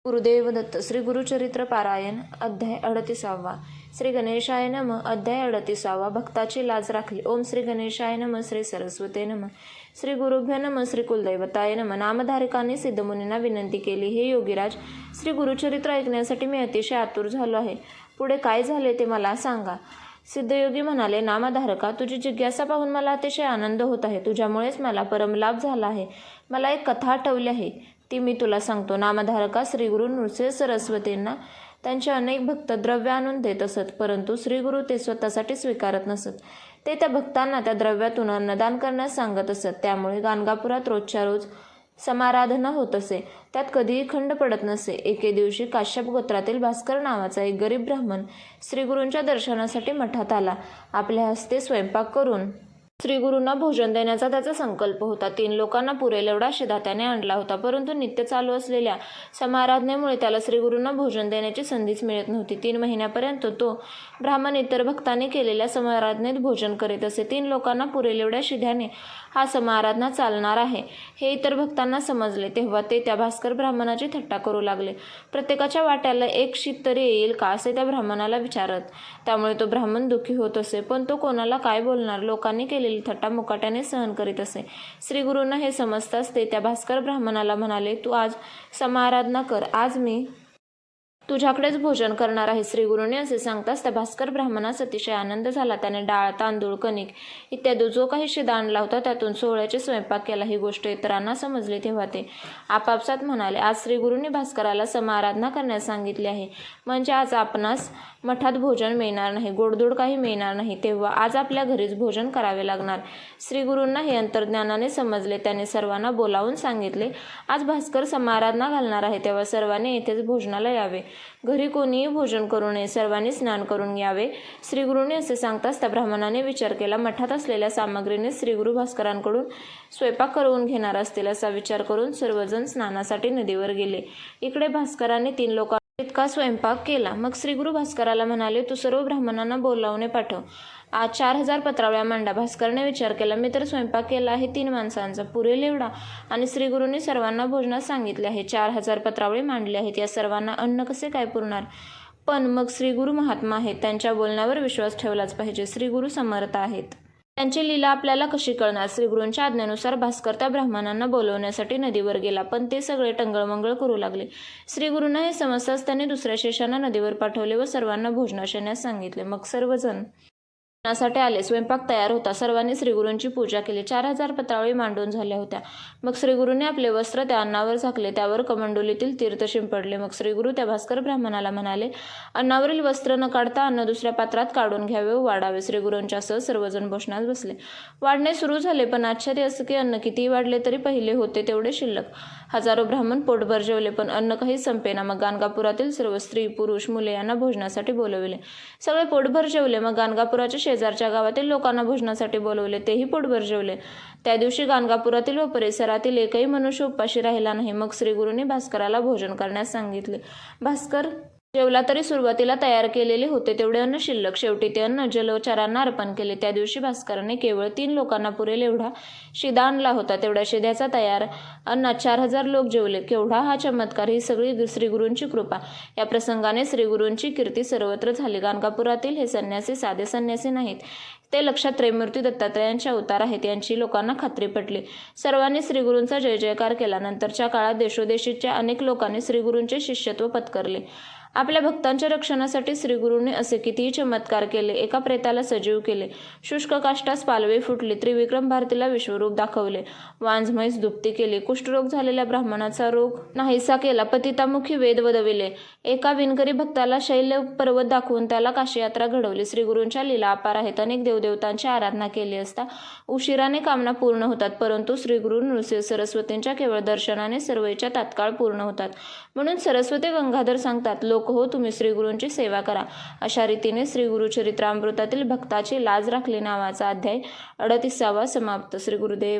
गुरुदेव दत्त. श्री गुरुचरित्र पारायण अध्याय 38. श्री गणेशाय नमः. अध्याय 38. भक्ताची लाज राखली. ओम श्री गणेशाय नमः. श्री सरस्वते नमः. श्री गुरुभ्यो नमः. श्री कुलदैवताय नमः. नामधारकांनी सिद्धमुनींना विनंती केली, हे योगीराज, श्री गुरुचरित्र ऐकण्यासाठी मी अतिशय आतुर झालो आहे. पुढे काय झाले ते मला सांगा. सिद्धयोगी म्हणाले, नामधारका, तुझी जिज्ञासा पाहून मला अतिशय आनंद होत आहे. तुझ्यामुळेच मला परमलाभ झाला आहे. मला एक कथा आठवली आहे, ती मी तुला सांगतो. नामधारका, श्रीगुरु नृसिंह सरस्वतींना त्यांचे अनेक भक्त द्रव्य आणून देत असत, परंतु श्रीगुरु ते स्वतःसाठी स्वीकारत नसत. ते त्या भक्तांना त्या द्रव्यातून अन्नदान करण्यास सांगत असत. त्यामुळे गाणगापुरात रोजच्या रोज समाराधना होत असे. त्यात कधीही खंड पडत नसे. एके दिवशी काश्यप गोत्रातील भास्कर नावाचा एक गरीब ब्राह्मण श्रीगुरूंच्या दर्शनासाठी मठात आला. आपल्या हस्ते स्वयंपाक करून श्रीगुरूंना भोजन देण्याचा त्याचा संकल्प होता. 3 लोकांना पुरेल एवढा शिधा त्याने आणला होता, परंतु नित्य चालू असलेल्या समाराधनेमुळे त्याला श्रीगुरूंना भोजन देण्याची संधीच मिळत नव्हती. 3 महिन्यापर्यंत तो ब्राह्मण इतर भक्तांनी केलेल्या समाराधनेत भोजन करीत असे. 3 लोकांना पुरेल एवढ्या शिध्याने हा समाराधना चालणार आहे हे इतर भक्तांना समजले, तेव्हा ते त्या भास्कर ब्राह्मणाची थट्टा करू लागले. प्रत्येकाच्या वाट्याला 1 शीत तरी येईल का असे त्या ब्राह्मणाला विचारत. त्यामुळे तो ब्राह्मण दुःखी होत असे, पण तो कोणाला काय बोलणार. लोकांनी केलेली थट्टा मुकाट्याने सहन करीत असे. श्रीगुरूंना हे समजताच ते त्या भास्कर ब्राह्मणाला म्हणाले, तू आज समाराधना कर, आज मी तुझ्याकडेच भोजन करणार आहे. श्रीगुरूंनी असे सांगताच त्या भास्कर ब्राह्मणास अतिशय आनंद झाला. त्याने डाळ, तांदूळ, कणिक इत्यादी जो काही शिधा आणला होता त्यातून सोहळ्याचे स्वयंपाक केला. ही गोष्ट इतरांना समजली, तेव्हा ते आपापसात म्हणाले, आज श्रीगुरूंनी भास्कराला समाराधना करण्यास सांगितले आहे, म्हणजे आज आपणास मठात भोजन मिळणार नाही, गोडधोड काही मिळणार नाही, तेव्हा आज आपल्या घरीच भोजन करावे लागणार. श्रीगुरूंना हे अंतर्ज्ञानाने समजले. त्याने सर्वांना बोलावून सांगितले, आज भास्कर समाराधना घालणार आहे, तेव्हा सर्वांनी येथेच भोजनाला यावे. घरी कोणीही भोजन करू नये, सर्वांनी स्नान करून यावे. श्रीगुरूंनी असे सांगताच त्या ब्राह्मणाने विचार केला, मठात असलेल्या सामग्रीने श्रीगुरू भास्करांकडून स्वयंपाक करून घेणार असतील असा विचार करून सर्वजण स्नानासाठी नदीवर गेले. इकडे भास्कराने 3 लोकांना इतका स्वयंपाक केला. मग श्रीगुरू भास्कराला म्हणाले, तू सर्व ब्राह्मणांना बोलावणे पाठव. आज 4000 पत्रावळ्या मांडा. भास्करने विचार केला, मी तर स्वयंपाक केला आहे 3 माणसांचा, पुरेल एवढा, आणि श्रीगुरूंनी सर्वांना भोजनास सांगितले आहे. 4000 पत्रावळे मांडले आहेत, या सर्वांना अन्न कसे काय पुरणार. पण मग श्रीगुरू महात्मा आहेत, त्यांच्या बोलण्यावर विश्वास ठेवलाच पाहिजे. श्रीगुरू समर्थ आहेत, त्यांची लीला आपल्याला कशी कळणार. श्रीगुरूंच्या आज्ञेनुसार भास्कर त्या ब्राह्मणांना बोलवण्यासाठी नदीवर गेला, पण ते सगळे टंगळमंगळ करू लागले. श्रीगुरूंना हे समजताच त्यांनी दुसऱ्या शेषांना नदीवर पाठवले व सर्वांना भोजनास येण्यास सांगितले. मग सर्वजण भोजनासाठी आले. स्वयंपाक तयार होता. सर्वांनी श्रीगुरूंची पूजा केली. 4000 पत्रावळी मांडून झाल्या होत्या. मग श्रीगुरूंनी आपले वस्त्र त्या अन्नावर झाकले, त्यावर कमंडोलीतील तीर्थ शिंपडले. मग श्रीगुरू त्या भास्कर ब्राह्मणाला म्हणाले, अन्नावरील वस्त्र न काढता अन्न दुसऱ्या पात्रात काढून घ्यावे व वाढावे. श्रीगुरूंच्या सह सर्वजण भोजनास बसले. वाढणे सुरू झाले, पण आश्चर्य असं की अन्न कितीही वाढले तरी पहिले होते तेवढे शिल्लक. हजारो ब्राह्मण पोटभर जेवले, पण अन्न काही संपेना. मग गाणगापुरातील सर्व स्त्री, पुरुष, मुले यांना भोजनासाठी बोलवले. सगळे पोटभर जेवले. मग गाणगापुराच्या शेजारच्या गावातील लोकांना भोजनासाठी बोलवले, तेही पोटभर जेवले. त्या दिवशी गाणगापुरातील व परिसरातील एकही मनुष्य उपाशी राहिला नाही. मग श्रीगुरूंनी भास्कराला भोजन करण्यास सांगितले. भास्कर जेवला तरी सुरुवातीला तयार केलेले होते तेवढे अन्न शिल्लक. शेवटी ते अन्न जलचरांना अर्पण केले. त्या दिवशी भास्कराने केवळ 3 लोकांना पुरेल एवढा शिधा आणला होता. तेवढ्या शिध्याचा तयार अन्नात 4000 लोक जेवले. केवढा हा चमत्कार, ही सगळी श्रीगुरूंची कृपा. या प्रसंगाने श्रीगुरूंची कीर्ती सर्वत्र झाली. गाणगापुरातील हे संन्यासी साधे संन्यासी नाहीत, ते लक्षात त्रयमूर्ती दत्तात्रयांचे अवतार आहेत, यांची लोकांना खात्री पटली. सर्वांनी श्रीगुरूंचा जय जयकार केला. नंतरच्या काळात देशोदेशीच्या अनेक लोकांनी श्रीगुरूंचे शिष्यत्व पत्करले. आपल्या भक्तांच्या रक्षणासाठी श्रीगुरूंनी असे कितीही चमत्कार केले. एका प्रेताला सजीव केले, शुष्क काष्टास पालवी फुटली, त्रिविक्रम भारतीला विश्वरूप दाखवले, वांझ म्हैस दुभती केली, कुष्ठरोग झालेल्या ब्राह्मणाचा रोग नाहीसा केला, पतितामुखी वेद वदविले, एका विणकरी भक्ताला शैल्य पर्वत दाखवून त्याला काशीयात्रा घडवली. श्रीगुरूंच्या लीला अपार आहेत. अनेक देवदेवतांची आराधना केली असता उशिराने कामना पूर्ण होतात, परंतु श्रीगुरू नृसिंह सरस्वतींच्या केवळ दर्शनाने सर्व इच्छा तात्काळ पूर्ण होतात. म्हणून सरस्वती गंगाधर सांगतात, लोक हो, तुम्ही श्रीगुरूंची सेवा करा. अशा रीतीने श्री गुरुचरित्रामृतातील भक्ताची लाज राखली नावाचा अध्याय 38 समाप्त. श्री गुरुदेव.